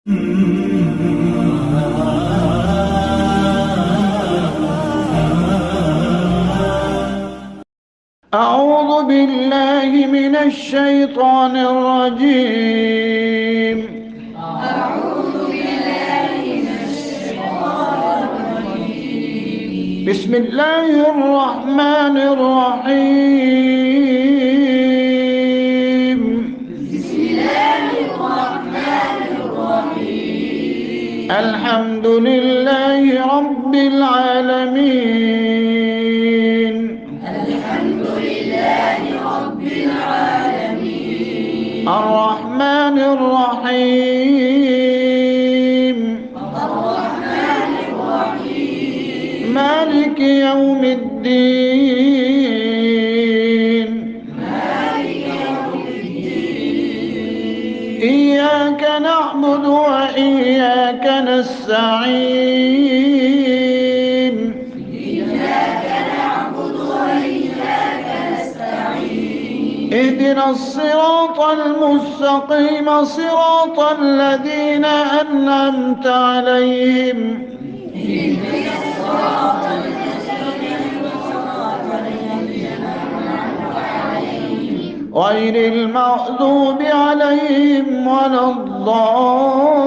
أعوذ بالله من الشيطان الرجيم. بسم الله الرحمن الرحيم. الحمد لله رب العالمين. الرحمن الرحيم. مالك يوم الدين. إياك نعبد وإياك نستعين. اهدنا الصراط المستقيم صراط الذين أنعمت عليهم غير المغضوب عليهم ولا الضالين.